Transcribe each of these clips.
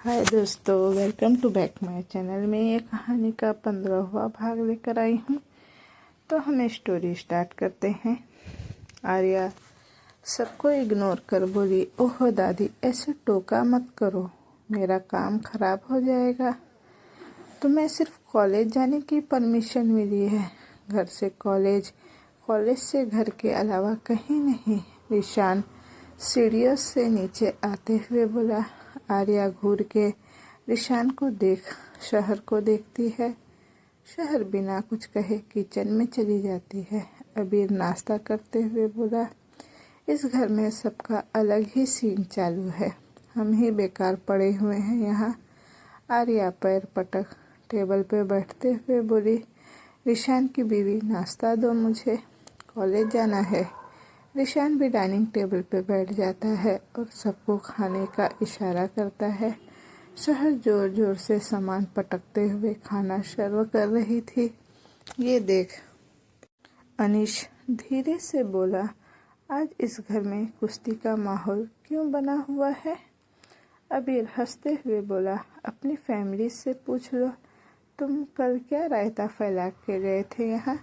हाय दोस्तों, welcome to back my channel में ये कहानी का 15वां भाग लेकर आई हूँ। तो हम स्टोरी स्टार्ट करते हैं। आर्या सबको इग्नोर कर बोली, ओह दादी ऐसे टोका मत करो, मेरा काम खराब हो जाएगा। तुम्हें सिर्फ कॉलेज जाने की परमिशन मिली है, घर से कॉलेज, कॉलेज से घर के अलावा कहीं नहीं। ईशान सीढ़ियों से नीचे आते हुए बोला। आर्या घूर के ईशान को देख शहर को देखती है। शहर बिना कुछ कहे किचन में चली जाती है। अबीर नाश्ता करते हुए बोला, इस घर में सबका अलग ही सीन चालू है, हम ही बेकार पड़े हुए हैं यहाँ। आर्या पैर पटक टेबल पे बैठते हुए बोली, ईशान की बीवी नाश्ता दो, मुझे कॉलेज जाना है। ईशान भी डाइनिंग टेबल पे बैठ जाता है और सबको खाने का इशारा करता है। शहर जोर जोर से सामान पटकते हुए खाना सर्व कर रही थी। ये देख, अनीश धीरे से बोला, आज इस घर में कुश्ती का माहौल क्यों बना हुआ है? अबीर हंसते हुए बोला, अपनी फैमिली से पूछ लो, तुम कल क्या रायता फैला के गए थे यहाँ?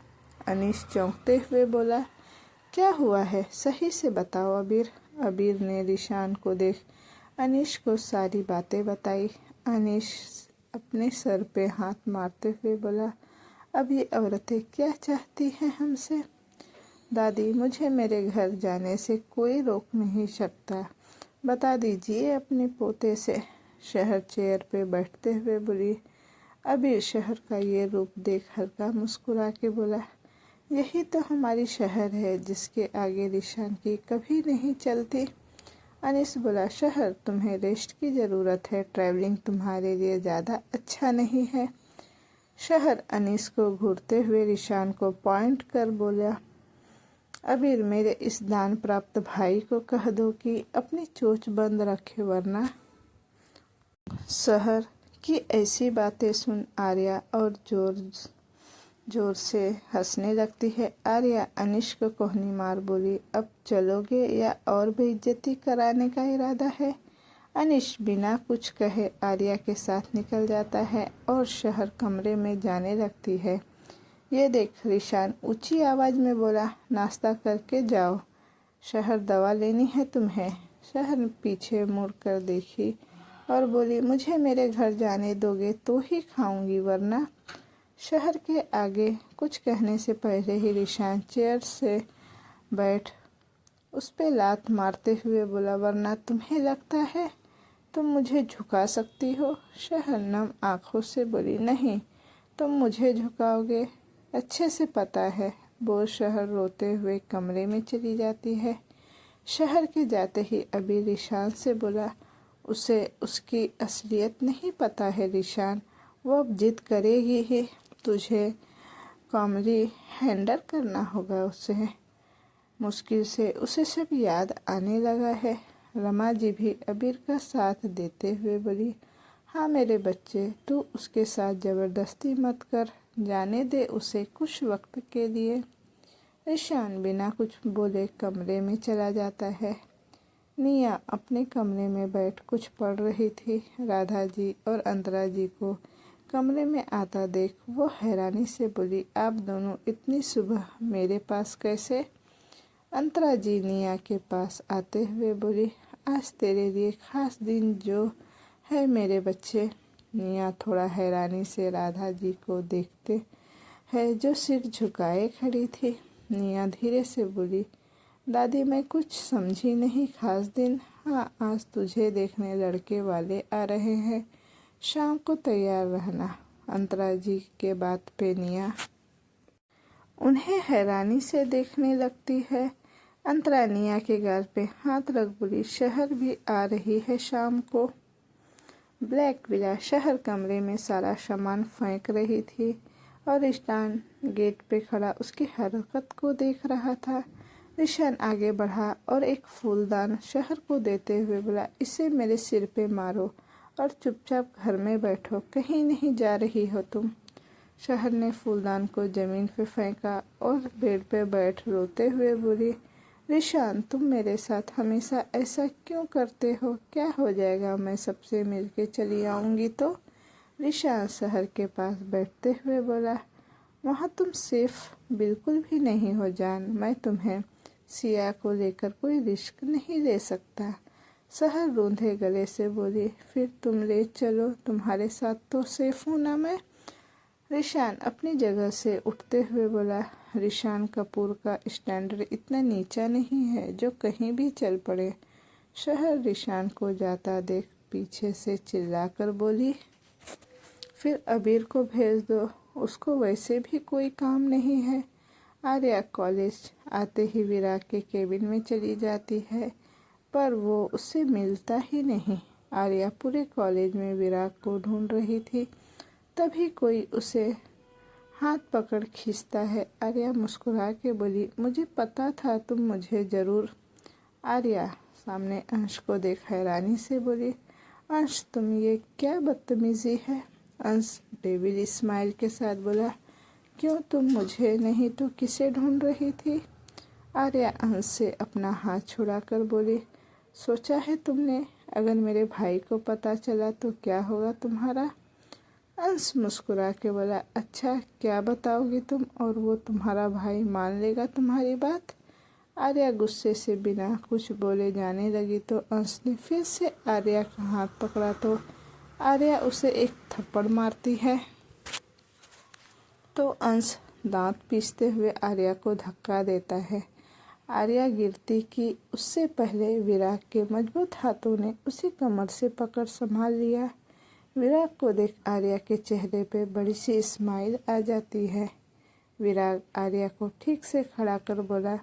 अनीश चौंकते हुए बोला, क्या हुआ है, सही से बताओ अबीर। अबीर ने ईशान को देख अनीश को सारी बातें बताई। अनीश अपने सर पे हाथ मारते हुए बोला, अब ये औरतें क्या चाहती हैं हमसे? दादी, मुझे मेरे घर जाने से कोई रोक नहीं सकता, बता दीजिए अपने पोते से। शहर चेयर पे बैठते हुए बोली। अबीर शहर का ये रूप देख हल्का मुस्कुरा के बोला, यही तो हमारी शहर है जिसके आगे ईशान की कभी नहीं चलती। अनीस बोला, शहर तुम्हें रेस्ट की ज़रूरत है, ट्रैवलिंग तुम्हारे लिए ज़्यादा अच्छा नहीं है। शहर अनीस को घूरते हुए ईशान को पॉइंट कर बोला, अबीर मेरे इस दान प्राप्त भाई को कह दो कि अपनी चोंच बंद रखे, वरना। शहर की ऐसी बातें सुन आर्या और जोर से हंसने लगती है। आर्या अनीश को कोहनी मार बोली, अब चलोगे या और बेइज्जती कराने का इरादा है? अनीश बिना कुछ कहे आर्या के साथ निकल जाता है और शहर कमरे में जाने लगती है। ये देख ईशान ऊंची आवाज में बोला, नाश्ता करके जाओ, शहर दवा लेनी है तुम्हें। शहर पीछे मुड़कर देखी और बोली, मुझे मेरे घर जाने दोगे तो ही खाऊंगी, वरना। शहर के आगे कुछ कहने से पहले ही ईशान चेयर से बैठ उस पे लात मारते हुए बोला, वरना तुम्हें लगता है तुम मुझे झुका सकती हो? शहर नम आंखों से बोली, नहीं, तुम मुझे झुकाओगे, अच्छे से पता है। बोल शहर रोते हुए कमरे में चली जाती है। शहर के जाते ही अबीर ईशान से बोला, उसे उसकी असलियत नहीं पता है ईशान, वो अब जिद करेगी ही, तुझे कॉमली हैंडल करना होगा उसे। मुश्किल से उसे सब याद आने लगा है। रमा जी भी अबीर का साथ देते हुए बोली, हाँ मेरे बच्चे, तू उसके साथ ज़बरदस्ती मत कर, जाने दे उसे कुछ वक्त के लिए। ईशान बिना कुछ बोले कमरे में चला जाता है। निया अपने कमरे में बैठ कुछ पढ़ रही थी। राधा जी और अंतरा जी को कमरे में आता देख वो हैरानी से बोली, आप दोनों इतनी सुबह मेरे पास कैसे? अंतरा जी निया के पास आते हुए बोली, आज तेरे लिए खास दिन जो है मेरे बच्चे। निया थोड़ा हैरानी से राधा जी को देखते है जो सिर झुकाए खड़ी थी। निया धीरे से बोली, दादी मैं कुछ समझी नहीं, खास दिन? हाँ, आज तुझे देखने लड़के वाले आ रहे हैं, शाम को तैयार रहना। अंतरा जी के बात पे निया उन्हें हैरानी से देखने लगती है। अंतरा निया के गाल पे हाथ रख बोली, शहर भी आ रही है शाम को। ब्लैक विला शहर कमरे में सारा सामान फेंक रही थी और ईशान गेट पे खड़ा उसकी हरकत को देख रहा था। ईशान आगे बढ़ा और एक फूलदान शहर को देते हुए बोला, इसे मेरे सिर पे मारो और चुपचाप घर में बैठो, कहीं नहीं जा रही हो तुम। शहर ने फूलदान को जमीन पे फेंका और बेड पे बैठ रोते हुए बोली, रिशान, तुम मेरे साथ हमेशा ऐसा क्यों करते हो? क्या हो जाएगा मैं सबसे मिल के चली आऊँगी तो? रिशान शहर के पास बैठते हुए बोला, वहाँ तुम सेफ बिल्कुल भी नहीं हो जान। मैं तुम्हें सिया को लेकर कोई रिस्क नहीं ले सकता। शहर रूंधे गले से बोली, फिर तुम ले चलो, तुम्हारे साथ तो सेफ हूँ ना मैं। रिशान अपनी जगह से उठते हुए बोला, रिशान कपूर का स्टैंडर्ड इतना नीचा नहीं है जो कहीं भी चल पड़े। शहर रिशान को जाता देख पीछे से चिल्लाकर बोली, फिर अबीर को भेज दो, उसको वैसे भी कोई काम नहीं है। आर्या कॉलेज आते ही विराग के केबिन में चली जाती है, पर वो उससे मिलता ही नहीं। आर्या पूरे कॉलेज में विराग को ढूंढ रही थी, तभी कोई उसे हाथ पकड़ खींचता है। आर्या मुस्कुरा के बोली, मुझे पता था तुम मुझे ज़रूर। आर्या सामने अंश को देख हैरानी से बोली, अंश तुम ये क्या बदतमीजी है? अंश डेविल स्माइल के साथ बोला, क्यों तुम मुझे नहीं तो किसे ढूंढ रही थी? आर्या अंश से अपना हाथ छुड़ाकर बोली, सोचा है तुमने अगर मेरे भाई को पता चला तो क्या होगा तुम्हारा? अंश मुस्कुरा के बोला, अच्छा क्या बताओगी तुम, और वो तुम्हारा भाई मान लेगा तुम्हारी बात? आर्या गुस्से से बिना कुछ बोले जाने लगी तो अंश ने फिर से आर्या का हाथ पकड़ा तो आर्या उसे एक थप्पड़ मारती है तो अंश दांत पीसते हुए आर्या को धक्का देता है। आर्या गिरती कि उससे पहले विराग के मजबूत हाथों ने उसी कमर से पकड़ संभाल लिया। विराग को देख आर्या के चेहरे पे बड़ी सी स्माइल आ जाती है। विराग आर्या को ठीक से खड़ा कर बोला,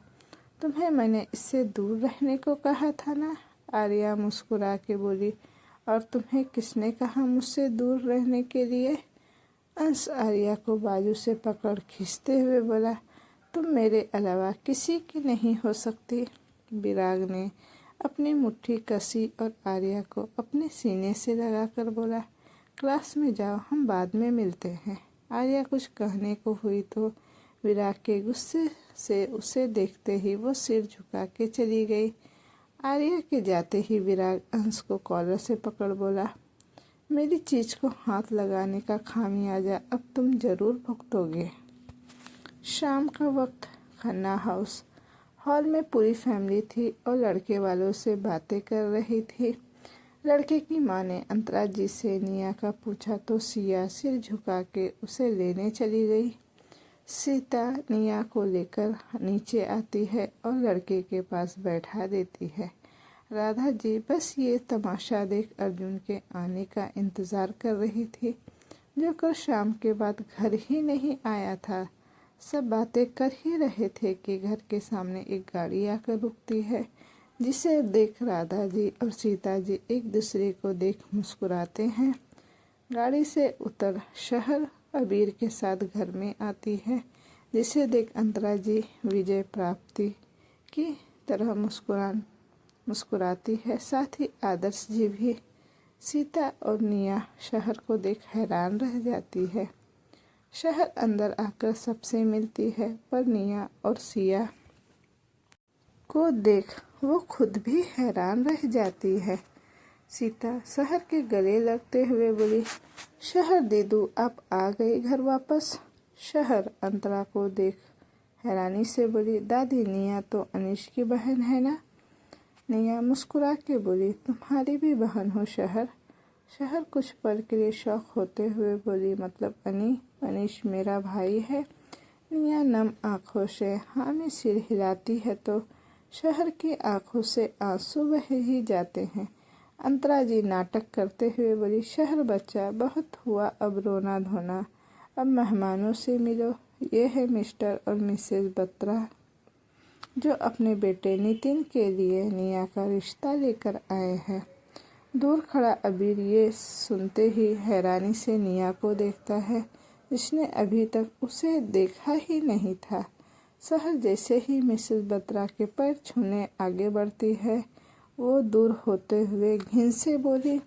तुम्हें मैंने इससे दूर रहने को कहा था ना? आर्या मुस्कुरा के बोली, और तुम्हें किसने कहा मुझसे दूर रहने के लिए? अंश आर्या को बाजू से पकड़ खींचते हुए बोला, तुम मेरे अलावा किसी की नहीं हो सकती। विराग ने अपनी मुट्ठी कसी और आर्या को अपने सीने से लगाकर बोला, क्लास में जाओ, हम बाद में मिलते हैं। आर्या कुछ कहने को हुई तो विराग के गुस्से से उसे देखते ही वो सिर झुका के चली गई। आर्या के जाते ही विराग अंश को कॉलर से पकड़ बोला, मेरी चीज को हाथ लगाने का खामियाजा अब तुम जरूर भुगतोगे। शाम का वक्त खन्ना हाउस हॉल में पूरी फैमिली थी और लड़के वालों से बातें कर रही थी। लड़के की माँ ने अंतरा जी से निया का पूछा तो सिया सिर झुका के उसे लेने चली गई। सीता निया को लेकर नीचे आती है और लड़के के पास बैठा देती है। राधा जी बस ये तमाशा देख अर्जुन के आने का इंतज़ार कर रही थी, जो कल शाम के बाद घर ही नहीं आया था। सब बातें कर ही रहे थे कि घर के सामने एक गाड़ी आकर रुकती है, जिसे देख राधा जी और सीता जी एक दूसरे को देख मुस्कुराते हैं। गाड़ी से उतर शहर अबीर के साथ घर में आती है, जिसे देख अंतरा जी विजय प्राप्ति की तरह मुस्कुराती है। साथ ही आदर्श जी भी। सीता और निया शहर को देख हैरान रह जाती है। शहर अंदर आकर सबसे मिलती है, पर निया और सिया को देख वो खुद भी हैरान रह जाती है। सीता शहर के गले लगते हुए बोली, शहर दीदू आप आ गए घर वापस? शहर अंतरा को देख हैरानी से बोली, दादी निया तो अनीश की बहन है ना? निया मुस्कुरा के बोली, तुम्हारी भी बहन हो शहर? शहर कुछ पल के लिए शौक होते हुए बोली, मतलब अनीश मेरा भाई है? निया नम आँखों से हाँ में सिर हिलाती है तो शहर की आंखों से आंसू बह ही जाते हैं। अंतरा जी नाटक करते हुए बोली, शहर बच्चा बहुत हुआ अब रोना धोना, अब मेहमानों से मिलो। ये है मिस्टर और मिसेस बत्रा, जो अपने बेटे नितिन के लिए निया का रिश्ता लेकर आए हैं। दूर खड़ा अबीर ये सुनते ही हैरानी से निया को देखता है, जिसने अभी तक उसे देखा ही नहीं था। शहर जैसे ही मिसेस बत्रा के पैर छूने आगे बढ़ती है, वो दूर होते हुए घिन से बोली,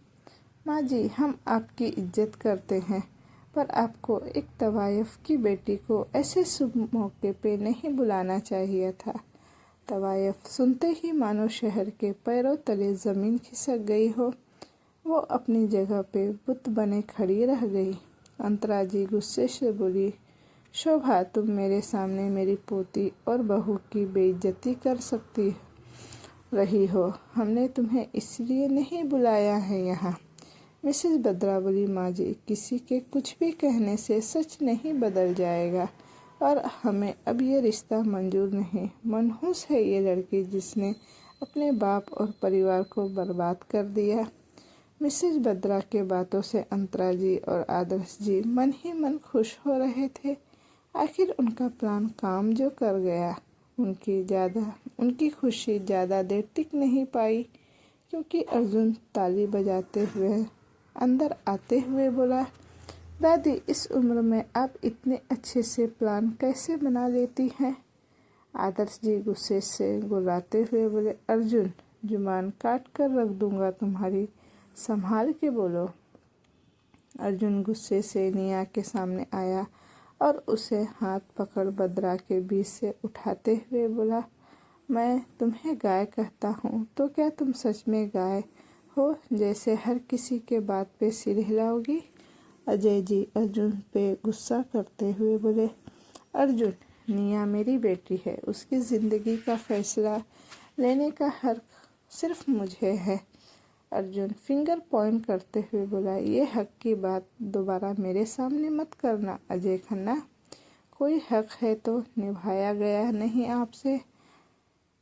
माँ जी हम आपकी इज्जत करते हैं, पर आपको एक तवायफ की बेटी को ऐसे शुभ मौके पे नहीं बुलाना चाहिए था। तवायफ सुनते ही मानो शहर के पैरों तले जमीन खिसक गई हो। वो अपनी जगह पे बुत बने खड़ी रह गई। अंतरा जी गुस्से से बोली, शोभा, तुम मेरे सामने मेरी पोती और बहू की बेइज्जती कर सकती रही हो। हमने तुम्हें इसलिए नहीं बुलाया है यहाँ। मिसेस बद्रा बोली, माँ जी, किसी के कुछ भी कहने से सच नहीं बदल जाएगा और हमें अब ये रिश्ता मंजूर नहीं। मनहूस है ये लड़की जिसने अपने बाप और परिवार को बर्बाद कर दिया। मिसेस बद्रा के बातों से अंतरा जी और आदर्श जी मन ही मन खुश हो रहे थे। आखिर उनका प्लान काम जो कर गया। उनकी खुशी ज़्यादा देर टिक नहीं पाई, क्योंकि अर्जुन ताली बजाते हुए अंदर आते हुए बोला, दादी, इस उम्र में आप इतने अच्छे से प्लान कैसे बना लेती हैं? आदर्श जी गुस्से से गुर्राते हुए बोले, अर्जुन, जुबान काट कर रख दूंगा तुम्हारी, संभाल के बोलो। अर्जुन गुस्से से निया के सामने आया और उसे हाथ पकड़ बद्रा के बीच से उठाते हुए बोला, मैं तुम्हें गाय कहता हूँ तो क्या तुम सच में गाय हो जैसे हर किसी के बात पे सिर हिलाओगी? अजय जी अर्जुन पे गुस्सा करते हुए बोले, अर्जुन, निया मेरी बेटी है, उसकी ज़िंदगी का फैसला लेने का हक सिर्फ मुझे है। अर्जुन फिंगर पॉइंट करते हुए बोला, ये हक की बात दोबारा मेरे सामने मत करना अजय खन्ना। कोई हक है तो निभाया गया नहीं आपसे।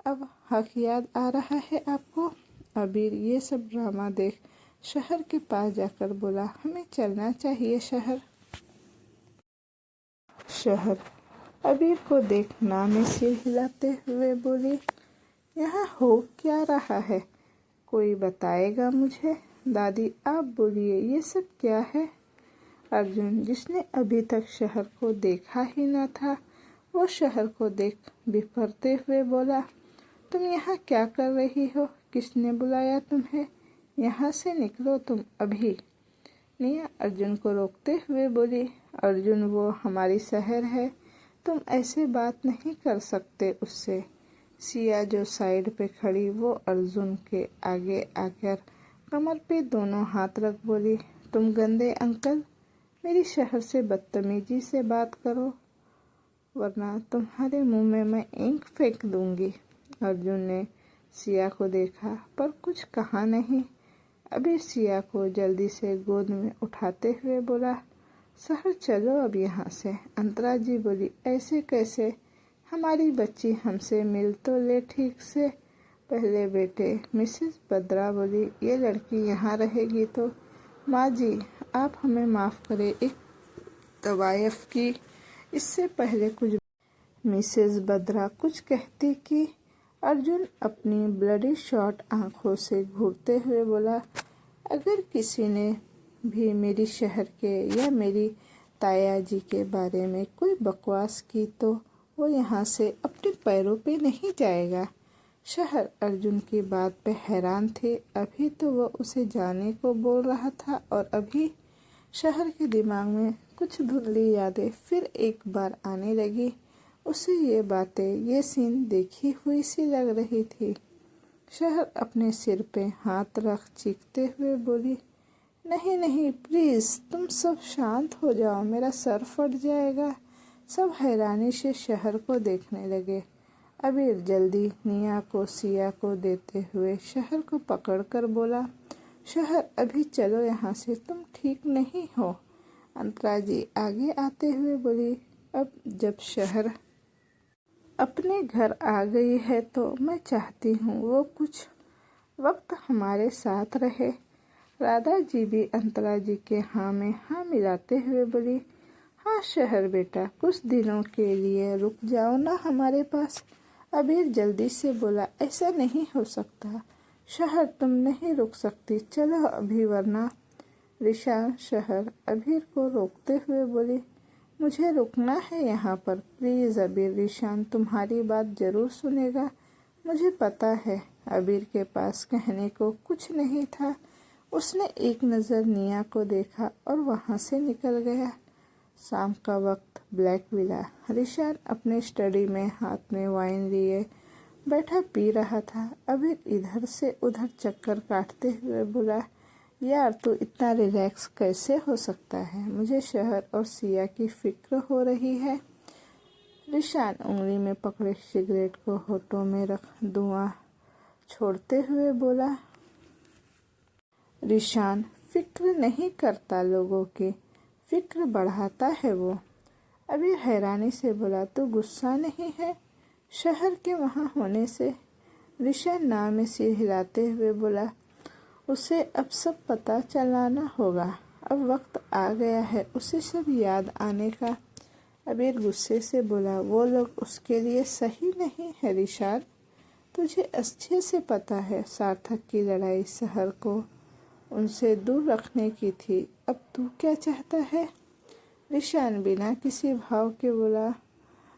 अब हक याद आ रहा है आपको? अबीर ये सब ड्रामा देख शहर के पास जाकर बोला, हमें चलना चाहिए शहर। शहर अबीर को देख ना में सिर हिलाते हुए बोली, यहाँ हो क्या रहा है? कोई बताएगा मुझे? दादी आप बोलिए, ये सब क्या है? अर्जुन, जिसने अभी तक शहर को देखा ही न था, वो शहर को देख बिफरते हुए बोला, तुम यहाँ क्या कर रही हो? किसने बुलाया तुम्हें? यहाँ से निकलो तुम अभी। निया अर्जुन को रोकते हुए बोली, अर्जुन, वो हमारी शहर है, तुम ऐसे बात नहीं कर सकते उससे। सिया जो साइड पे खड़ी वो अर्जुन के आगे आकर कमर पे दोनों हाथ रख बोली, तुम गंदे अंकल, मेरी शहर से बदतमीजी से बात करो वरना तुम्हारे मुंह में मैं इंक फेंक दूंगी। अर्जुन ने सिया को देखा पर कुछ कहा नहीं। अभी सिया को जल्दी से गोद में उठाते हुए बोला, शहर चलो अब यहाँ से। अंतरा जी बोली, ऐसे कैसे? हमारी बच्ची हमसे मिल तो ले ठीक से पहले बेटे। मिसेस बद्रा बोली, ये लड़की यहाँ रहेगी तो? माँ जी आप हमें माफ़ करें, एक तवायफ की इससे पहले कुछ। मिसेस बद्रा कुछ कहती कि अर्जुन अपनी ब्लडी शॉट आंखों से घूरते हुए बोला, अगर किसी ने भी मेरी शहर के या मेरी ताया जी के बारे में कोई बकवास की तो वो यहाँ से अपने पैरों पे नहीं जाएगा। शहर अर्जुन की बात पे हैरान थे। अभी तो वो उसे जाने को बोल रहा था और अभी शहर के दिमाग में कुछ धुंधली यादें फिर एक बार आने लगी। उसे ये बातें, ये सीन देखी हुई सी लग रही थी। शहर अपने सिर पे हाथ रख चीखते हुए बोली, नहीं नहीं प्लीज़ तुम सब शांत हो जाओ, मेरा सर फट जाएगा। सब हैरानी से शहर को देखने लगे। अबीर जल्दी निया को सिया को देते हुए शहर को पकड़कर बोला, शहर अभी चलो यहाँ से, तुम ठीक नहीं हो। अंतरा जी आगे आते हुए बोली, अब जब शहर अपने घर आ गई है तो मैं चाहती हूँ वो कुछ वक्त हमारे साथ रहे। राधा जी भी अंतरा जी के हाँ में हाँ मिलाते हुए बोली, हाँ शहर बेटा, कुछ दिनों के लिए रुक जाओ ना हमारे पास। अबीर जल्दी से बोला, ऐसा नहीं हो सकता शहर, तुम नहीं रुक सकती, चलो अभी वरना। रिशान शहर अबीर को रोकते हुए बोली, मुझे रुकना है यहाँ पर, प्लीज़ अबीर। रिशान तुम्हारी बात ज़रूर सुनेगा, मुझे पता है। अबीर के पास कहने को कुछ नहीं था। उसने एक नज़र निया को देखा और वहाँ से निकल गया। शाम का वक्त, ब्लैक विला। रिशान अपने स्टडी में हाथ में वाइन लिए बैठा पी रहा था। अबीर इधर से उधर चक्कर काटते हुए बोला, यार तू इतना रिलैक्स कैसे हो सकता है? मुझे शहर और सिया की फिक्र हो रही है। रिशान उंगली में पकड़े सिगरेट को होठों में रख धुआं छोड़ते हुए बोला। रिशान फिक्र नहीं करता, लोगों की फिक्र बढ़ाता है वो। अबीर हैरानी से बोला, तो गुस्सा नहीं है शहर के वहाँ होने से? रिशान नाव में सिर हिलाते हुए बोला, उसे अब सब पता चलाना होगा। अब वक्त आ गया है उसे सब याद आने का। अबीर गुस्से से बोला, वो लोग उसके लिए सही नहीं है रिशान। तुझे अच्छे से पता है सार्थक की लड़ाई शहर को उनसे दूर रखने की थी। अब तू क्या चाहता है? रिशान बिना किसी भाव के बोला,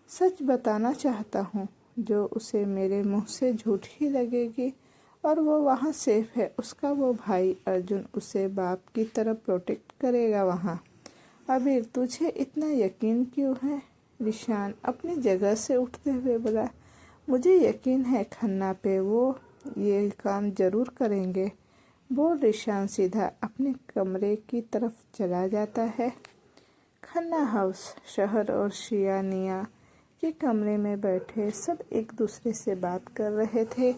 सच बताना चाहता हूँ, जो उसे मेरे मुंह से झूठ ही लगेगी और वो वहाँ सेफ है। उसका वो भाई अर्जुन उसे बाप की तरह प्रोटेक्ट करेगा वहाँ। अबीर तुझे इतना यकीन क्यों है? रिशान अपनी जगह से उठते हुए बोला, मुझे यकीन है खन्ना पे, वो ये काम जरूर करेंगे। बोल रिशान सीधा अपने कमरे की तरफ चला जाता है। खन्ना हाउस। शहर और शियानिया के कमरे में बैठे सब एक दूसरे से बात कर रहे थे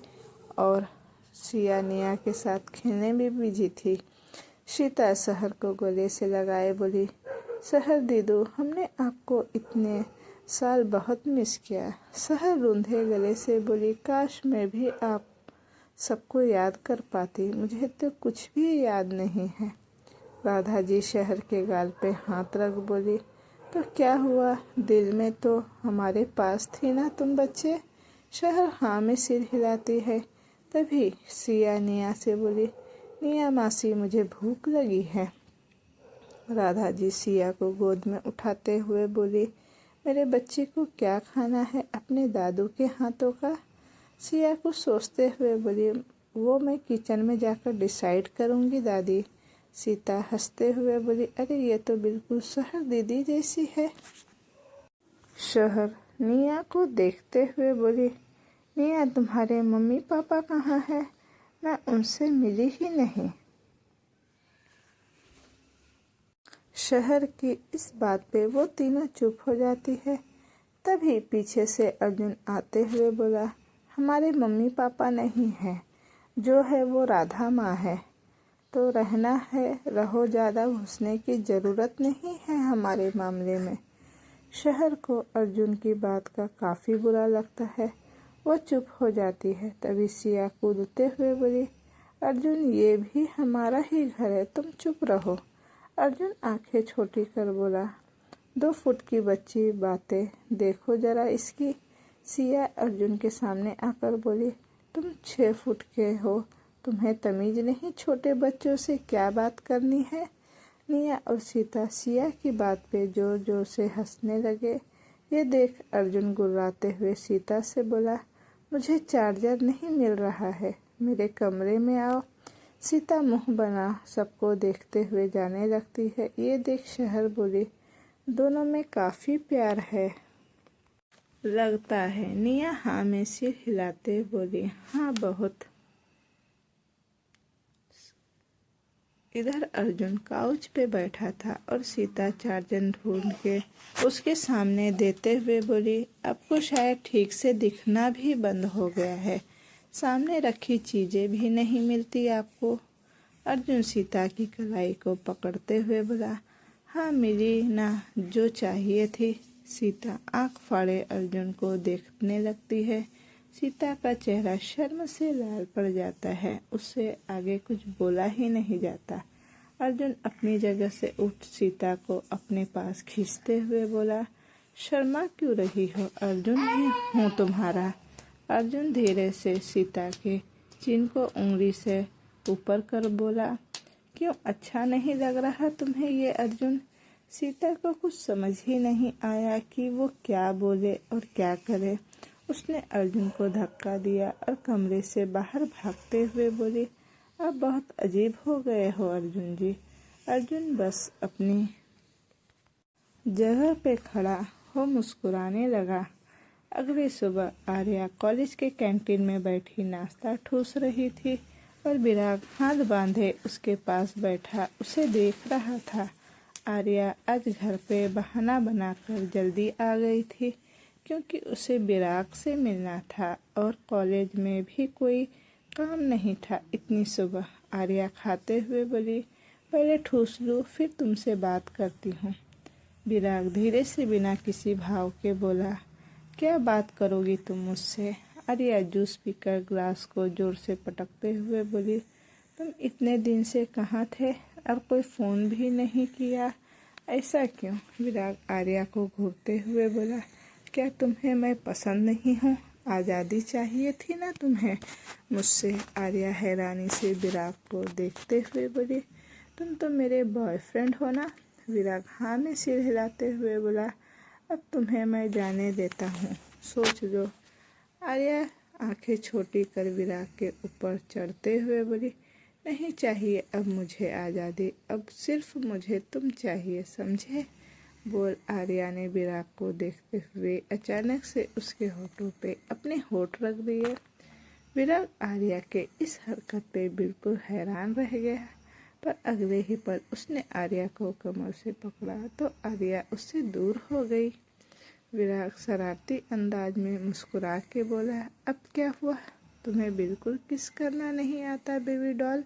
और शियानिया के साथ खेलने में बिजी थी। सीता शहर को गले से लगाए बोली, शहर दीदू, हमने आपको इतने साल बहुत मिस किया। शहर रूंधे गले से बोली, काश मैं भी आप सबको याद कर पाती, मुझे तो कुछ भी याद नहीं है। राधा जी शहर के गाल पे हाथ रख बोली, तो क्या हुआ, दिल में तो हमारे पास थी ना तुम बच्चे। शहर हाँ में सिर हिलाती है। तभी सिया निया से बोली, निया मासी मुझे भूख लगी है। राधा जी सिया को गोद में उठाते हुए बोली, मेरे बच्चे को क्या खाना है अपने दादू के हाथों का? सिया को सोचते हुए बोली, वो मैं किचन में जाकर डिसाइड करूँगी दादी। सीता हंसते हुए बोली, अरे ये तो बिल्कुल शहर दीदी जैसी है। शहर निया को देखते हुए बोली, निया तुम्हारे मम्मी पापा कहाँ हैं? मैं उनसे मिली ही नहीं। शहर की इस बात पे वो तीनों चुप हो जाती है। तभी पीछे से अर्जुन आते हुए बोला, हमारे मम्मी पापा नहीं हैं, जो है वो राधा माँ है। तो रहना है रहो, ज़्यादा घुसने की ज़रूरत नहीं है हमारे मामले में। शहर को अर्जुन की बात का काफ़ी बुरा लगता है। वो चुप हो जाती है। तभी सिया कूदते हुए बोली, अर्जुन ये भी हमारा ही घर है, तुम चुप रहो। अर्जुन आंखें छोटी कर बोला, 2 फुट की बच्ची बातें देखो जरा इसकी। सिया अर्जुन के सामने आकर बोली, तुम 6 फुट के हो, तुम्हें तमीज नहीं छोटे बच्चों से क्या बात करनी है? निया और सीता सिया की बात पे जोर जोर से हंसने लगे। ये देख अर्जुन गुर्राते हुए सीता से बोला, मुझे चार्जर नहीं मिल रहा है, मेरे कमरे में आओ। सीता मुंह बना सबको देखते हुए जाने लगती है। ये देख शहर बोली, दोनों में काफ़ी प्यार है लगता है। निया हाँ में सिर हिलाते बोली, हाँ बहुत। इधर अर्जुन काउच पे बैठा था और सीता चार्जर ढूंढ के उसके सामने देते हुए बोली, आपको शायद ठीक से दिखना भी बंद हो गया है, सामने रखी चीज़ें भी नहीं मिलती आपको। अर्जुन सीता की कलाई को पकड़ते हुए बोला, हाँ मिली ना जो चाहिए थी। सीता आंख फाड़े अर्जुन को देखने लगती है। सीता का चेहरा शर्म से लाल पड़ जाता है, उससे आगे कुछ बोला ही नहीं जाता। अर्जुन अपनी जगह से उठ सीता को अपने पास खींचते हुए बोला, शर्मा क्यों रही हो? अर्जुन ही हूँ तुम्हारा। अर्जुन धीरे से सीता के चिन को उंगली से ऊपर कर बोला, क्यों अच्छा नहीं लग रहा तुम्हें ये अर्जुन? सीता को कुछ समझ ही नहीं आया कि वो क्या बोले और क्या करे। उसने अर्जुन को धक्का दिया और कमरे से बाहर भागते हुए बोली, आप बहुत अजीब हो गए हो अर्जुन जी। अर्जुन बस अपनी जगह पे खड़ा हो मुस्कुराने लगा। अगली सुबह आर्या कॉलेज के कैंटीन में बैठी नाश्ता ठूस रही थी और विराग हाथ बांधे उसके पास बैठा उसे देख रहा था। आर्या आज घर पे बहाना बनाकर जल्दी आ गई थी क्योंकि उसे विराग से मिलना था और कॉलेज में भी कोई काम नहीं था। इतनी सुबह आर्या खाते हुए बोली, पहले ठूस लूँ फिर तुमसे बात करती हूँ। विराग धीरे से बिना किसी भाव के बोला, क्या बात करोगी तुम मुझसे? आर्या जूस पीकर ग्लास को जोर से पटकते हुए बोली, तुम इतने दिन से कहाँ थे और कोई फ़ोन भी नहीं किया, ऐसा क्यों? विराग आर्या को घूरते हुए बोला, क्या तुम्हें मैं पसंद नहीं हूँ? आज़ादी चाहिए थी ना तुम्हें मुझसे? आर्या हैरानी से विराग को देखते हुए बोली, तुम तो मेरे बॉयफ्रेंड हो ना? विराग हाँ में सिर हिलाते हुए बोला, अब तुम्हें मैं जाने देता हूँ, सोच लो। आर्या आंखें छोटी कर विराग के ऊपर चढ़ते हुए बोली, नहीं चाहिए अब मुझे आज़ादी, अब सिर्फ मुझे तुम चाहिए, समझे? बोल। आर्या ने विराग को देखते हुए अचानक से उसके होठों पे अपने होठ रख दिए। विराग आर्या के इस हरकत पे बिल्कुल हैरान रह गया, पर अगले ही पल उसने आर्या को कमर से पकड़ा तो आर्या उससे दूर हो गई। विराग शरारती अंदाज में मुस्कुरा के बोला, अब क्या हुआ? तुम्हें बिल्कुल किस करना नहीं आता बेबी डॉल?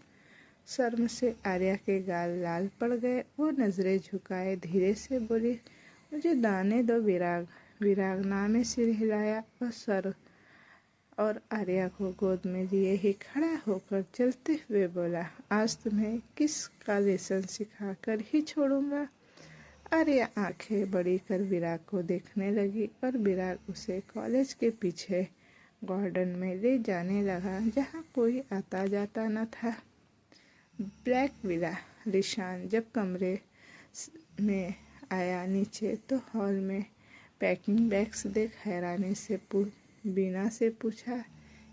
शर्म से आर्या के गाल लाल पड़ गए। वो नजरें झुकाए धीरे से बोली, मुझे दाने दो विराग। विराग ना में सिर हिलाया और आर्या को गोद में लिए ही खड़ा होकर चलते हुए बोला, आज तुम्हें किस का लेसन सिखा कर ही छोड़ूंगा। आर्या आंखें बड़ी कर विराग को देखने लगी और विराग उसे कॉलेज के पीछे गार्डन में ले जाने लगा जहाँ कोई आता जाता न था। Black villa. रिशान जब कमरे में आया नीचे तो हॉल में पैकिंग बैग्स देख हैरानी से बीना से पूछा,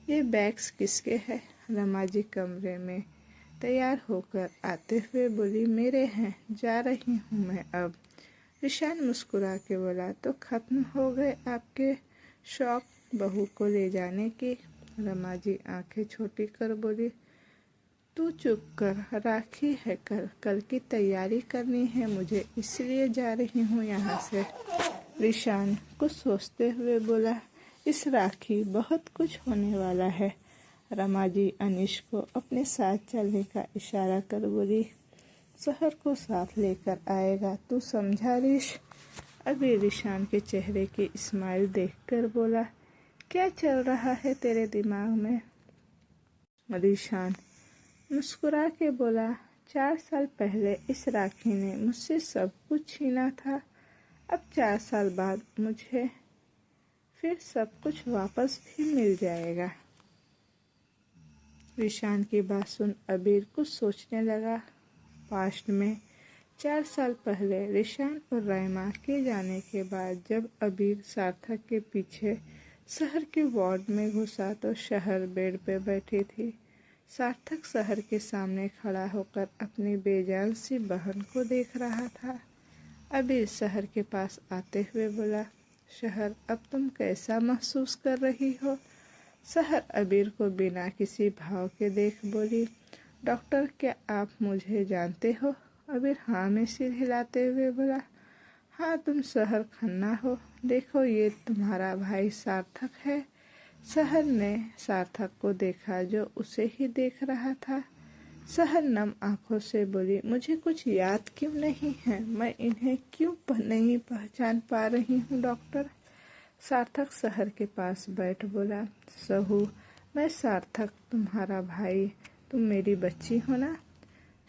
ये बैग्स किसके हैं? रमा जी कमरे में तैयार होकर आते हुए बोली, मेरे हैं, जा रही हूँ मैं अब। रिशान मुस्कुरा के बोला, तो खत्म हो गए आपके शौक बहू को ले जाने की? रमा जी आंखें छोटी कर बोली, तू चुप कर, राखी है कल की तैयारी करनी है मुझे, इसलिए जा रही हूँ यहाँ से। रिशान कुछ सोचते हुए बोला, इस राखी बहुत कुछ होने वाला है। रमा जी अनीश को अपने साथ चलने का इशारा कर बोली, शहर को साथ लेकर आएगा, तू समझा रिश? अभी रिशान के चेहरे की स्माइल देखकर बोला, क्या चल रहा है तेरे दिमाग में? रिशान मुस्कुरा के बोला, 4 साल पहले इस राखी ने मुझसे सब कुछ छीना था, अब 4 साल बाद मुझे फिर सब कुछ वापस भी मिल जाएगा। रिशान की बात सुन अबीर कुछ सोचने लगा। पास्ट में 4 साल पहले रिशान और राइमा के जाने के बाद जब अबीर सार्थक के पीछे शहर के वार्ड में घुसा तो शहर बेड पे बैठी थी। सार्थक शहर के सामने खड़ा होकर अपनी बेजान सी बहन को देख रहा था। अबीर शहर के पास आते हुए बोला, शहर अब तुम कैसा महसूस कर रही हो? शहर अबीर को बिना किसी भाव के देख बोली, डॉक्टर क्या आप मुझे जानते हो? अबीर हाँ में सिर हिलाते हुए बोला, हाँ तुम शहर खन्ना हो, देखो ये तुम्हारा भाई सार्थक है। शहर ने सार्थक को देखा जो उसे ही देख रहा था। शहर नम आंखों से बोली, मुझे कुछ याद क्यों नहीं है, मैं इन्हें क्यों नहीं पहचान पा रही हूँ डॉक्टर? सार्थक शहर के पास बैठ बोला, सहू मैं सार्थक तुम्हारा भाई, तुम मेरी बच्ची हो ना?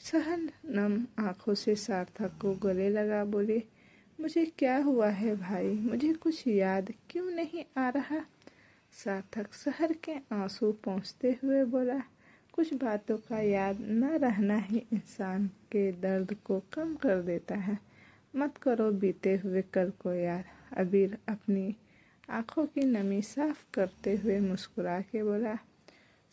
शहर नम आंखों से सार्थक को गले लगा बोली, मुझे क्या हुआ है भाई, मुझे कुछ याद क्यों नहीं आ रहा? सार्थक शहर के आंसू पोंछते हुए बोला, कुछ बातों का याद न रहना ही इंसान के दर्द को कम कर देता है, मत करो बीते हुए कल को यार। अबीर अपनी आंखों की नमी साफ करते हुए मुस्कुरा के बोला,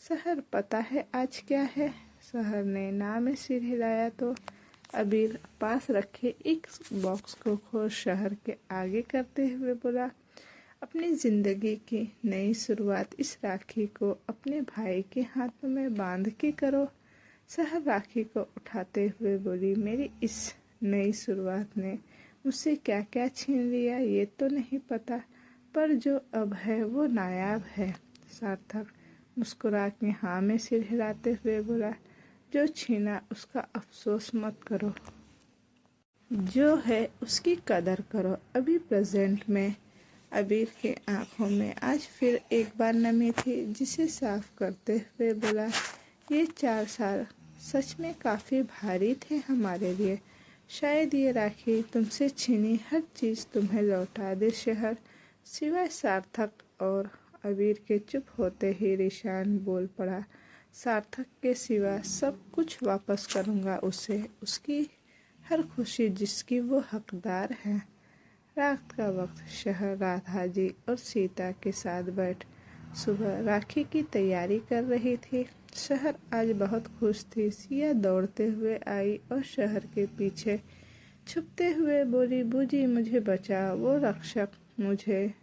शहर पता है आज क्या है? शहर ने ना में सिर हिलाया तो अबीर पास रखे एक बॉक्स को खोल शहर के आगे करते हुए बोला, अपनी जिंदगी की नई शुरुआत इस राखी को अपने भाई के हाथों में बांध के करो। सहर राखी को उठाते हुए बोली, मेरी इस नई शुरुआत ने मुझसे क्या क्या छीन लिया ये तो नहीं पता, पर जो अब है वो नायाब है। सार्थक मुस्कुरा के हाँ में सिर हिलाते हुए बोला, जो छीना उसका अफसोस मत करो, जो है उसकी कदर करो। अभी प्रेजेंट में अबीर के आंखों में आज फिर एक बार नमी थी, जिसे साफ करते हुए बोला, ये 4 साल सच में काफ़ी भारी थे हमारे लिए। शायद ये राखी तुमसे छीनी हर चीज़ तुम्हें लौटा दे शहर। सिवाय सार्थक और अबीर के चुप होते ही रिशान बोल पड़ा, सार्थक के सिवा सब कुछ वापस करूँगा उसे, उसकी हर खुशी जिसकी वो हकदार है। रात का वक्त शहर राधा जी और सीता के साथ बैठ सुबह राखी की तैयारी कर रही थी। शहर आज बहुत खुश थी। सिया दौड़ते हुए आई और शहर के पीछे छुपते हुए बोली, बूजी मुझे बचाओ, वो रक्षक मुझे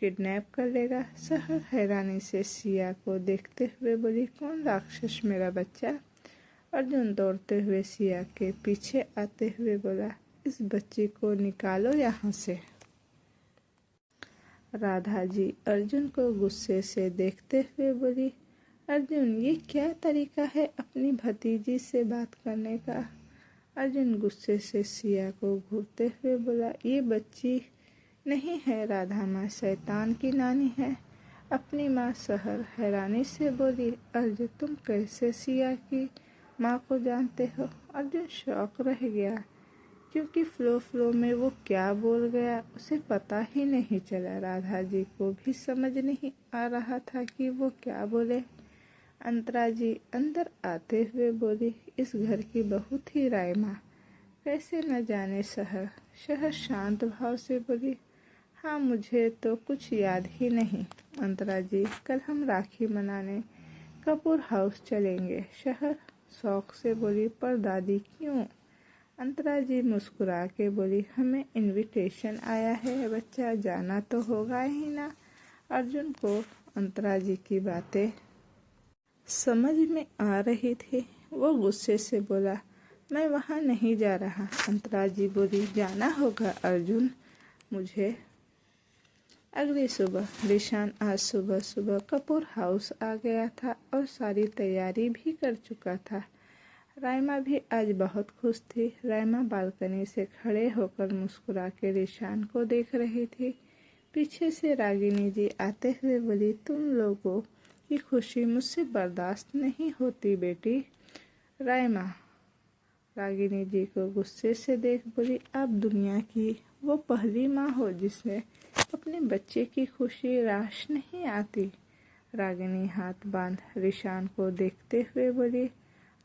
किडनैप कर लेगा। शहर हैरानी से सिया को देखते हुए बोली, कौन राक्षस मेरा बच्चा? अर्जुन दौड़ते हुए सिया के पीछे आते हुए बोला, इस बच्ची को निकालो यहाँ से। राधा जी अर्जुन को गुस्से से देखते हुए बोली, अर्जुन ये क्या तरीका है अपनी भतीजी से बात करने का? अर्जुन गुस्से से सिया को घूरते हुए बोला, ये बच्ची नहीं है राधा माँ, शैतान की नानी है। अपनी माँ शहर हैरानी से बोली, अर्जुन तुम कैसे सिया की माँ को जानते हो? अर्जुन शौक रह गया, क्योंकि फ्लो में वो क्या बोल गया उसे पता ही नहीं चला। राधा जी को भी समझ नहीं आ रहा था कि वो क्या बोले। अंतरा जी अंदर आते हुए बोली, इस घर की बहू थी रायमा, कैसे न जाने शहर। शहर शांत भाव से बोली, हाँ मुझे तो कुछ याद ही नहीं। अंतरा जी कल हम राखी मनाने कपूर हाउस चलेंगे। शहर शौक से बोली, पर दादी क्यों? अंतरा जी मुस्कुरा के बोली, हमें इनविटेशन आया है बच्चा, जाना तो होगा ही ना। अर्जुन को अंतरा जी की बातें समझ में आ रही थी। वो गुस्से से बोला, मैं वहाँ नहीं जा रहा। अंतरा जी बोली, जाना होगा अर्जुन मुझे। अगली सुबह रिशान आज सुबह सुबह कपूर हाउस आ गया था और सारी तैयारी भी कर चुका था। रायमा भी आज बहुत खुश थी। रायमा बालकनी से खड़े होकर मुस्कुरा के रिशान को देख रही थी। पीछे से रागिनी जी आते हुए बोली, तुम लोगों की खुशी मुझसे बर्दाश्त नहीं होती बेटी। रायमा रागिनी जी को गुस्से से देख बोली, आप दुनिया की वो पहली माँ हो जिसने अपने बच्चे की खुशी राश नहीं आती। रागिनी हाथ बांध रिशान को देखते हुए बोली,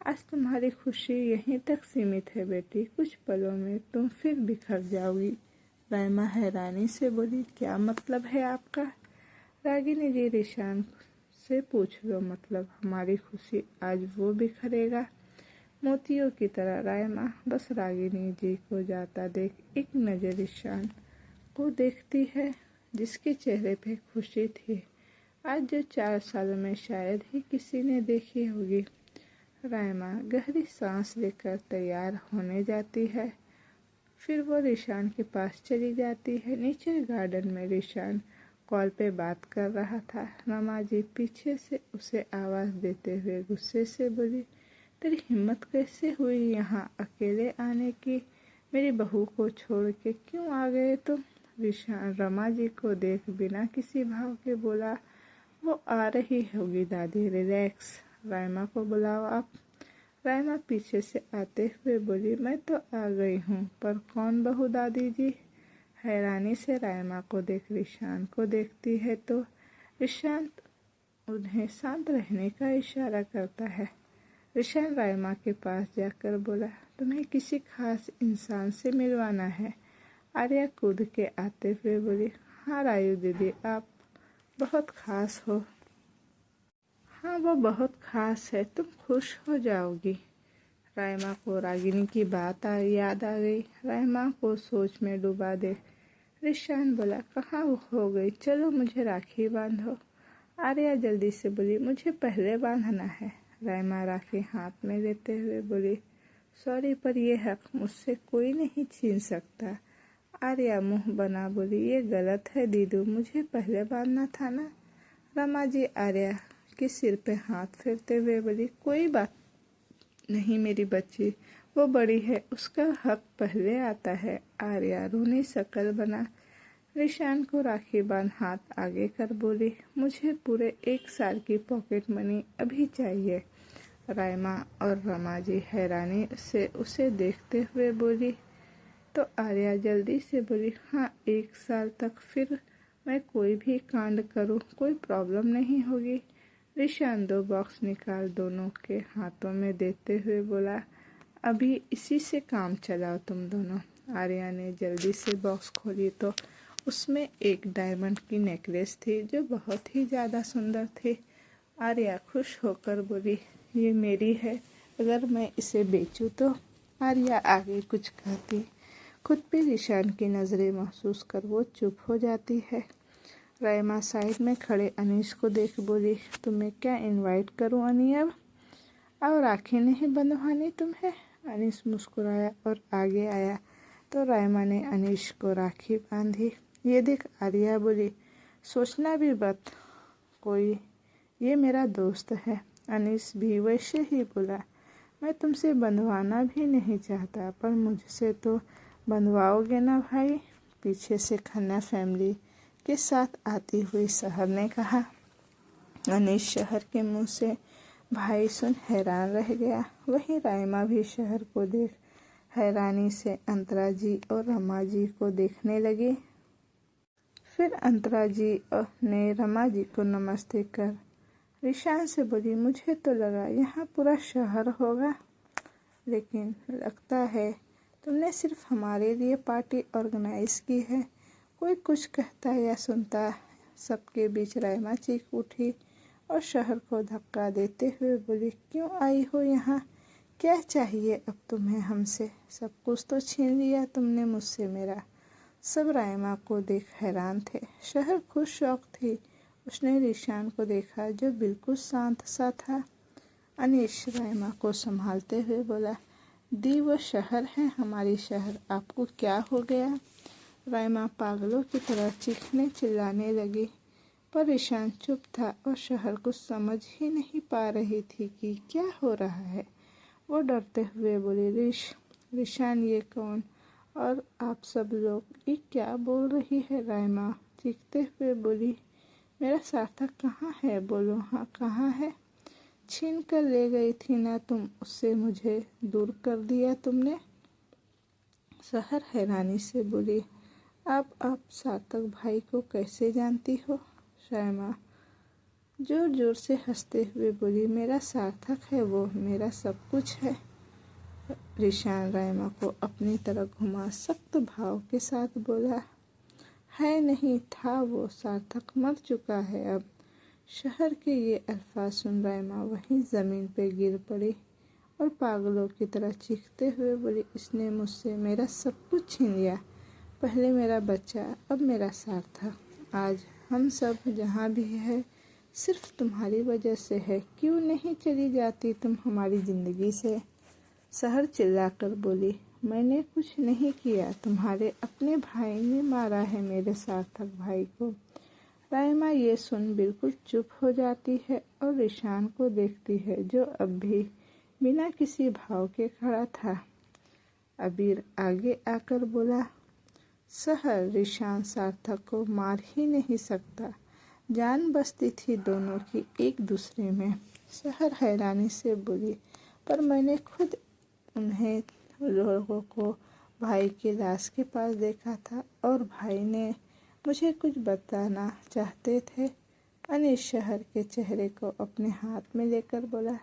आज तुम्हारी खुशी यहीं तक सीमित है बेटी, कुछ पलों में तुम फिर बिखर जाओगी। रायमा हैरानी से बोली, क्या मतलब है आपका? रागिनी जी रिशान से पूछ लो, मतलब हमारी खुशी आज वो बिखरेगा मोतियों की तरह। रायमा बस रागिनी जी को जाता देख एक नज़र रिशान को देखती है, जिसके चेहरे पे खुशी थी आज जो 4 सालों में शायद ही किसी ने देखी होगी। रायमा गहरी सांस लेकर तैयार होने जाती है, फिर वो रिशान के पास चली जाती है। नीचे गार्डन में रिशान कॉल पे बात कर रहा था। रमा जी पीछे से उसे आवाज़ देते हुए गुस्से से बोली, तेरी हिम्मत कैसे हुई यहाँ अकेले आने की? मेरी बहू को छोड़ के क्यों आ गए तुम? रिशान रमा जी को देख बिना किसी भाव के बोला, वो आ रही होगी दादी, रिलैक्स। रायमा को बुलाओ आप। रायमा पीछे से आते हुए बोली, मैं तो आ गई हूँ, पर कौन बहू दादी जी? हैरानी से रायमा को देख रिशान को देखती है तो रिशान उन्हें शांत रहने का इशारा करता है। रिशान रायमा के पास जाकर बोला, तुम्हें किसी खास इंसान से मिलवाना है। आर्या कूद के आते हुए बोली, हाँ रायू दीदी आप बहुत खास हो। हाँ वो बहुत खास है, तुम खुश हो जाओगी। रायमा को रागिनी की बात याद आ गई। रायमा को सोच में डुबा दे रिशान बोला, कहाँ हो गई, चलो मुझे राखी बांधो। आर्या जल्दी से बोली, मुझे पहले बांधना है। राइमा राखी हाथ में लेते हुए बोली, सॉरी पर यह हक मुझसे कोई नहीं छीन सकता। आर्या मुंह बना बोली, ये गलत है दीदू, मुझे पहले बांधना था ना। रमा जी आर्या के सिर पे हाथ फेरते हुए बोली, कोई बात नहीं मेरी बच्ची, वो बड़ी है, उसका हक पहले आता है। आर्या रोनी शक्ल बना रिशान को राखी बांध हाथ आगे कर बोली, मुझे पूरे 1 साल की पॉकेट मनी अभी चाहिए। राइमा और रमा जी हैरानी से उसे देखते हुए बोली। तो आर्या जल्दी से बोली, हाँ 1 साल तक फिर मैं कोई भी कांड करूँ कोई प्रॉब्लम नहीं होगी। रिशान 2 बॉक्स निकाल दोनों के हाथों में देते हुए बोला, अभी इसी से काम चलाओ तुम दोनों। आर्या ने जल्दी से बॉक्स खोली तो उसमें एक डायमंड की नेकलेस थी जो बहुत ही ज़्यादा सुंदर थी। आर्या खुश होकर बोली, ये मेरी है, अगर मैं इसे बेचूं तो। आर्या आगे कुछ कहती, खुद पे रिशान की नज़रें महसूस कर वो चुप हो जाती है। राइमा साइड में खड़े अनीश को देख बोली, तुम्हें क्या इनवाइट करूं अनी अब राखी नहीं बंधवानी तुम्हें। अनीश मुस्कुराया और आगे आया तो राइमा ने अनीश को राखी बांधी। ये देख आर्या बोली, सोचना भी मत कोई, ये मेरा दोस्त है। अनीश भी वैसे ही बोला, मैं तुमसे बंधवाना भी नहीं चाहता पर मुझसे तो बंधवाओगे ना भाई। पीछे से खन्ना फैमिली के साथ आती हुई शहर ने कहा। अनीश शहर के मुंह से भाई सुन हैरान रह गया। वहीं राइमा भी शहर को देख हैरानी से अंतरा जी और रमा जी को देखने लगी। फिर अंतरा जी ने रमा जी को नमस्ते कर रिशान से बोली, मुझे तो लगा यहाँ पूरा शहर होगा, लेकिन लगता है तुमने सिर्फ हमारे लिए पार्टी ऑर्गेनाइज की है। कोई कुछ कहता या सुनता सबके बीच राइमा चीख उठी और शहर को धक्का देते हुए बोली, क्यों आई हो यहाँ, क्या चाहिए अब तुम्हें हमसे, सब कुछ तो छीन लिया तुमने मुझसे मेरा। सब राइमा को देख हैरान थे। शहर खुद शौक थी। उसने रिशान को देखा जो बिल्कुल शांत सा था। अनीश राइमा को संभालते हुए बोला, दी वो शहर है हमारी शहर, आपको क्या हो गया। राइमा पागलों की तरह चीखने चिल्लाने लगी पर रिशान चुप था और शहर कुछ समझ ही नहीं पा रही थी कि क्या हो रहा है। वो डरते हुए बोली, रिशान ये कौन और आप सब लोग ये क्या बोल रही है। राइमा चीखते हुए बोली, मेरा सार्थक कहाँ है, बोलो हाँ कहाँ है। छीन कर ले गई थी ना तुम उससे, मुझे दूर कर दिया तुमने। शहर हैरानी से बोली, आप सार्थक भाई को कैसे जानती हो। राइमा जोर जोर से हंसते हुए बोली, मेरा सार्थक है वो, मेरा सब कुछ है। रिशान राइमा को अपनी तरफ घुमा सख्त भाव के साथ बोला, है नहीं था वो, सार्थक मर चुका है अब। शहर के ये अल्फाज सुन राइमा वहीं ज़मीन पे गिर पड़ी और पागलों की तरह चीखते हुए बोली, इसने मुझसे मेरा सब कुछ छीन लिया, पहले मेरा बच्चा अब मेरा सार्थक। आज हम सब जहाँ भी है सिर्फ तुम्हारी वजह से है, क्यों नहीं चली जाती तुम हमारी ज़िंदगी से। शहर चिल्लाकर बोली, मैंने कुछ नहीं किया, तुम्हारे अपने भाई ने मारा है मेरे सार्थक भाई को। राइमा ये सुन बिल्कुल चुप हो जाती है और रिशान को देखती है जो अब भी बिना किसी भाव के खड़ा था। अबीर आगे आकर बोला, शहर रिशान सार्थक को मार ही नहीं सकता, जान बसती थी दोनों की एक दूसरे में। शहर हैरानी से बोली, पर मैंने खुद उन्हें लोगों को भाई की लाश के पास देखा था और भाई ने मुझे कुछ बताना चाहते थे। अनीश शहर के चेहरे को अपने हाथ में लेकर बोला,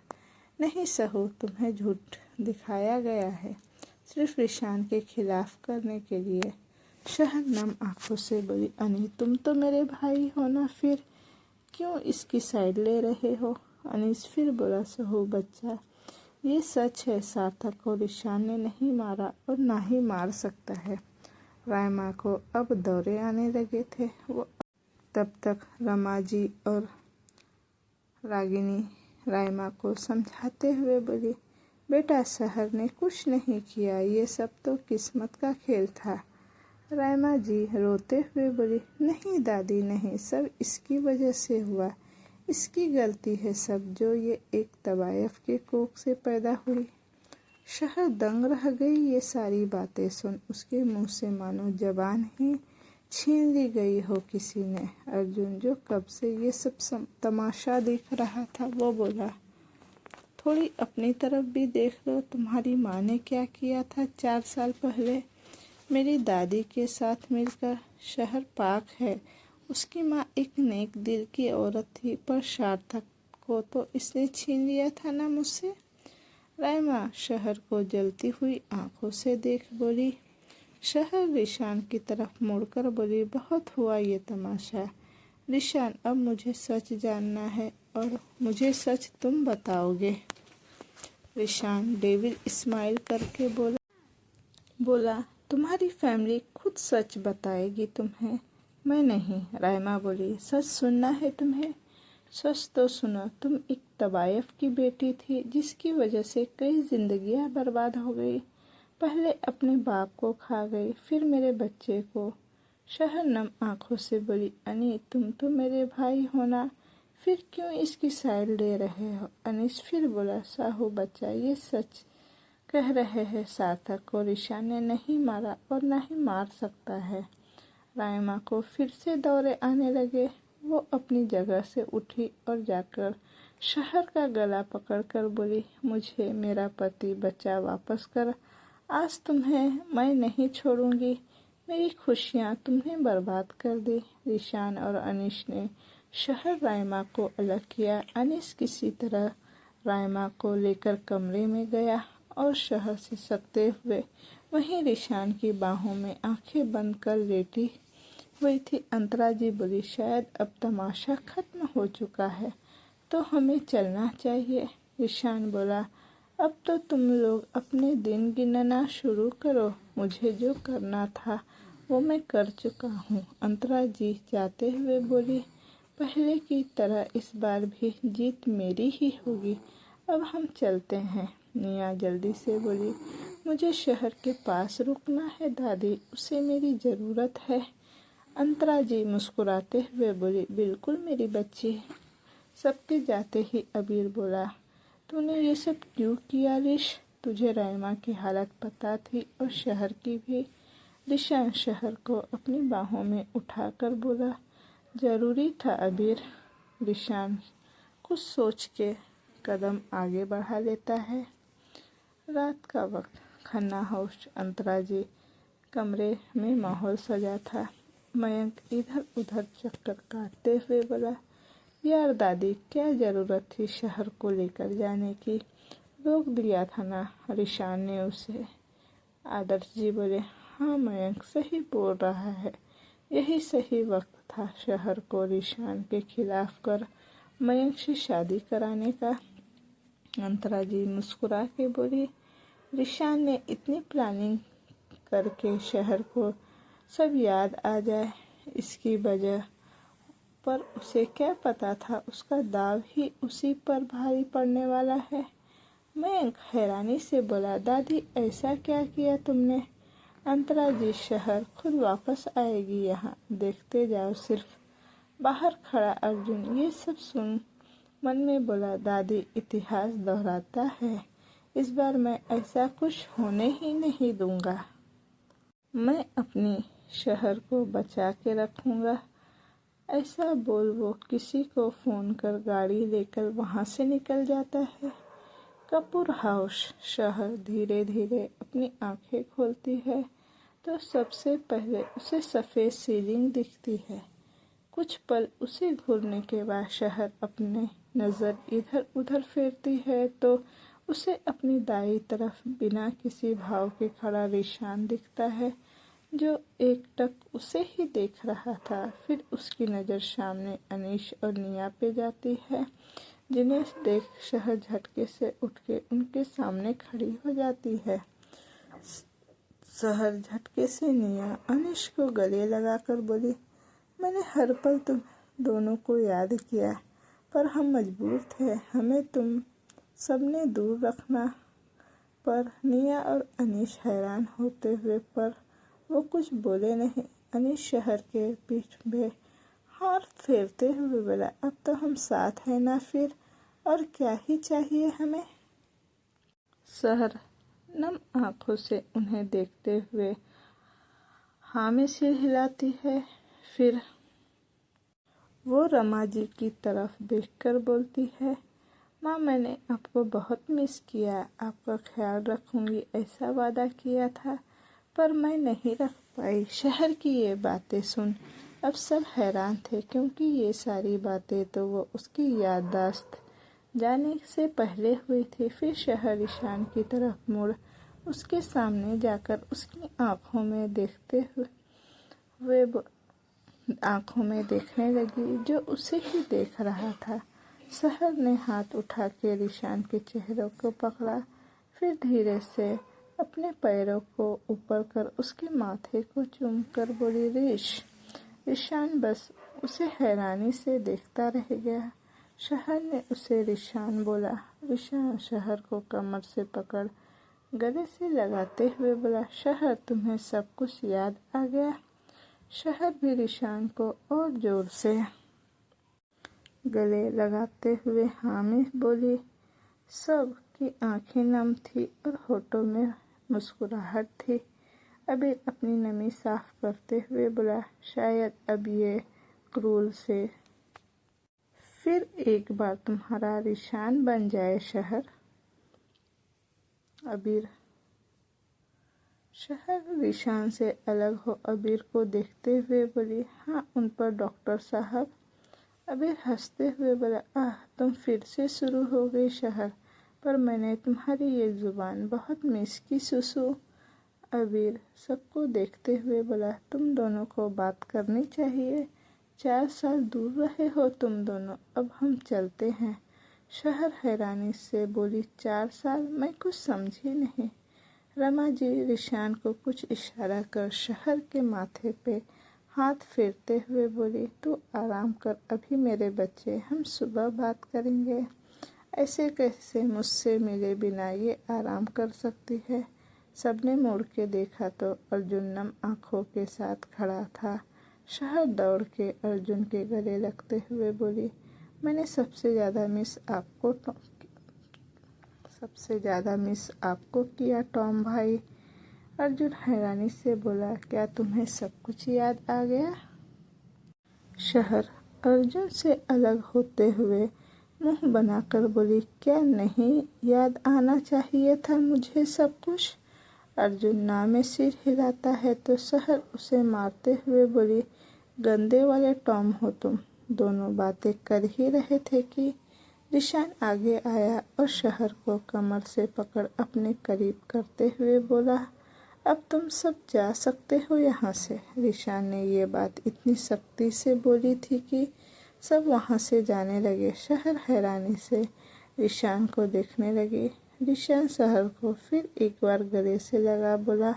नहीं सहू, तुम्हें झूठ दिखाया गया है सिर्फ रिशान के खिलाफ करने के लिए। शहर नम आंखों से बोली, अनी तुम तो मेरे भाई हो ना, फिर क्यों इसकी साइड ले रहे हो। अनीस फिर बोला, सहू बच्चा, ये सच है, सार्थक को रिशान ने नहीं मारा और ना ही मार सकता है। रायमा को अब दौरे आने लगे थे। वो तब तक रमा जी और रागिनी रायमा को समझाते हुए बोली, बेटा शहर ने कुछ नहीं किया, ये सब तो किस्मत का खेल था। रायमा जी रोते हुए बोली, नहीं दादी नहीं, सब इसकी वजह से हुआ, इसकी गलती है सब, जो ये एक तवायफ के कोख से पैदा हुई। शहर दंग रह गई ये सारी बातें सुन। उसके मुंह से मानो जबान ही छीन ली गई हो किसी ने। अर्जुन जो कब से ये सब तमाशा देख रहा था, वो बोला, थोड़ी अपनी तरफ भी देख लो। तुम्हारी माँ ने क्या किया था 4 साल पहले मेरी दादी के साथ मिलकर। शहर पाक है, उसकी माँ एक नेक दिल की औरत थी, पर सार्थक को तो इसने छीन लिया था ना मुझसे। रायमा शहर को जलती हुई आंखों से देख बोली। शहर रिशान की तरफ मुड़कर बोली, बहुत हुआ ये तमाशा। रिशान, अब मुझे सच जानना है और मुझे सच तुम बताओगे। रिशान डेविल स्माइल करके बोला, तुम्हारी फैमिली खुद सच बताएगी तुम्हें, मैं नहीं। रायमा बोली, सच सुनना है तुम्हें? सच तो सुनो, तुम एक तवायफ की बेटी थी, जिसकी वजह से कई जिंदगियां बर्बाद हो गई। पहले अपने बाप को खा गई, फिर मेरे बच्चे को। शहर नम आंखों से बोली, अनी तुम तो मेरे भाई हो ना, फिर क्यों इसकी साइड ले रहे हो? अनीस फिर बोला, साहू बच्चा ये सच कह रहे हैं, सार्थक को रिशान ने नहीं मारा और ना ही मार सकता है। रायमा को फिर से दौरे आने लगे। वो अपनी जगह से उठी और जाकर शहर का गला पकड़कर बोली, मुझे मेरा पति बच्चा वापस कर, आज तुम्हें मैं नहीं छोड़ूंगी। मेरी खुशियाँ तुमने बर्बाद कर दी। रिशान और अनीश ने शहर रायमा को अलग किया। अनीश किसी तरह रायमा को लेकर कमरे में गया और शहर से सकते हुए वहीं रिशान की बाहों में आंखें बंद कर लेटी हुई थी। अंतरा जी बोली, शायद अब तमाशा खत्म हो चुका है, तो हमें चलना चाहिए। रिशान बोला, अब तो तुम लोग अपने दिन गिनना शुरू करो, मुझे जो करना था वो मैं कर चुका हूँ। अंतरा जी जाते हुए बोली, पहले की तरह इस बार भी जीत मेरी ही होगी, अब हम चलते हैं। निया जल्दी से बोली, मुझे शहर के पास रुकना है दादी, उसे मेरी ज़रूरत है। अंतरा जी मुस्कुराते हुए बोली, बिल्कुल मेरी बच्ची। सबके जाते ही अबीर बोला, तूने ये सब क्यों किया रिश? तुझे रायमा की हालत पता थी और शहर की भी। रिशान शहर को अपनी बाहों में उठाकर बोला, जरूरी था अबीर। रिशान कुछ सोच के कदम आगे बढ़ा लेता है। रात का वक्त, खन्ना हाउस। अंतरा जी कमरे में माहौल सजा था। मयंक इधर उधर चक्कर काटते हुए बोला, यार दादी, क्या ज़रूरत थी शहर को लेकर जाने की? रोक दिया था ना रिशान ने उसे। आदर्श जी बोले, हाँ मयंक सही बोल रहा है, यही सही वक्त था शहर को रिशान के खिलाफ कर मयंक से शादी कराने का। अंतरा जी मुस्कुरा के बोली, रिशान ने इतनी प्लानिंग करके शहर को सब याद आ जाए, इसकी वजह पर उसे क्या पता था उसका दाव ही उसी पर भारी पड़ने वाला है। मैं हैरानी से बोला, दादी ऐसा क्या किया तुमने? अंतरा जी, शहर खुद वापस आएगी, यहाँ देखते जाओ सिर्फ। बाहर खड़ा अर्जुन ये सब सुन मन में बोला, दादी इतिहास दोहराता है, इस बार मैं ऐसा कुछ होने ही नहीं दूंगा। मैं अपनी शहर को बचा के रखूंगा। ऐसा बोल वो किसी को फ़ोन कर गाड़ी लेकर वहाँ से निकल जाता है। कपूर हाउस। शहर धीरे धीरे अपनी आंखें खोलती है तो सबसे पहले उसे सफ़ेद सीलिंग दिखती है। कुछ पल उसे घूरने के बाद शहर अपने नज़र इधर उधर फेरती है तो उसे अपनी दाई तरफ बिना किसी भाव के खड़ा रिशान दिखता है, जो एकटक उसे ही देख रहा था। फिर उसकी नज़र सामने अनीश और निया पे जाती है, जिन्हें देख शहर झटके से उठ के उनके सामने खड़ी हो जाती है। शहर झटके से निया अनिश को गले लगाकर बोली, मैंने हर पल तुम दोनों को याद किया, पर हम मजबूर थे, हमें तुम सबने दूर रखना। पर निया और अनीश हैरान होते हुए पर वो कुछ बोले नहीं। अनीश शहर के पीठ में हाथ फेरते हुए बोला, अब तो हम साथ हैं ना, फिर और क्या ही चाहिए हमें। शहर नम आंखों से उन्हें देखते हुए हाँ में सिर हिलाती है। फिर वो रमा जी की तरफ देखकर बोलती है, माँ मैंने आपको बहुत मिस किया, आपका ख्याल रखूंगी ऐसा वादा किया था, पर मैं नहीं रख पाई। शहर की ये बातें सुन अब सब हैरान थे, क्योंकि ये सारी बातें तो वो उसकी याददाश्त जाने से पहले हुई थी। फिर शहर ईशान की तरफ मुड़ उसके सामने जाकर उसकी आंखों में देखने लगी, जो उसे ही देख रहा था। शहर ने हाथ उठा के ईशान के चेहरे को पकड़ा, फिर धीरे से अपने पैरों को ऊपर कर उसके माथे को चूम कर बोली, ईशान बस उसे हैरानी से देखता रह गया। शहर ने उसे ईशान बोला। ईशान शहर को कमर से पकड़ गले से लगाते हुए बोला, शहर तुम्हें सब कुछ याद आ गया। शहर भी ईशान को और जोर से गले लगाते हुए हाँ में बोली। सब की आंखें नम थी और होठों में मुस्कुराहट थी। अबीर अपनी नमी साफ करते हुए बोला, शायद अब ये क्रूल से फिर एक बार तुम्हारा ईशान बन जाए शहर। अबीर शहर ईशान से अलग हो अबीर को देखते हुए बोली, हाँ उन पर डॉक्टर साहब। अबीर हंसते हुए बोला, आह तुम फिर से शुरू हो गई शहर, पर मैंने तुम्हारी ये जुबान बहुत मिस की सुसु। अबीर सबको देखते हुए बोला, तुम दोनों को बात करनी चाहिए, 4 साल दूर रहे हो तुम दोनों, अब हम चलते हैं। शहर हैरानी से बोली, 4 साल? मैं कुछ समझी नहीं। रमा जी ईशान को कुछ इशारा कर शहर के माथे पे हाथ फेरते हुए बोली, तू आराम कर अभी मेरे बच्चे, हम सुबह बात करेंगे। ऐसे कैसे मुझसे मिले बिना ये आराम कर सकती है। सबने मुड़ के देखा तो अर्जुन नम आंखों के साथ खड़ा था। शहर दौड़ के अर्जुन के गले लगते हुए बोली, मैंने सबसे ज़्यादा मिस आपको किया टॉम भाई। अर्जुन हैरानी से बोला, क्या तुम्हें सब कुछ याद आ गया? शहर अर्जुन से अलग होते हुए मुंह बनाकर बोली, क्या नहीं याद आना चाहिए था मुझे सब कुछ? अर्जुन ना में सिर हिलाता है तो शहर उसे मारते हुए बोली, गंदे वाले टॉम हो तुम। दोनों बातें कर ही रहे थे कि ईशान आगे आया और शहर को कमर से पकड़ अपने करीब करते हुए बोला, अब तुम सब जा सकते हो यहाँ से। ईशान ने ये बात इतनी सख्ती से बोली थी कि सब वहाँ से जाने लगे। शहर हैरानी से ईशान को देखने लगी। ईशान शहर को फिर एक बार गले से लगा बोला,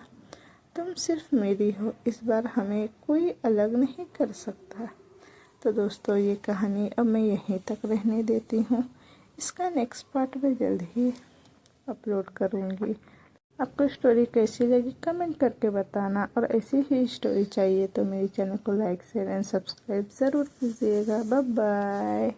तुम सिर्फ मेरी हो, इस बार हमें कोई अलग नहीं कर सकता। तो दोस्तों ये कहानी अब मैं यहीं तक रहने देती हूँ। इसका नेक्स्ट पार्ट मैं जल्द ही अपलोड करूँगी। आपको स्टोरी कैसी लगी कमेंट करके बताना, और ऐसी ही स्टोरी चाहिए तो मेरे चैनल को लाइक शेयर एंड सब्सक्राइब ज़रूर कीजिएगा। Bye bye.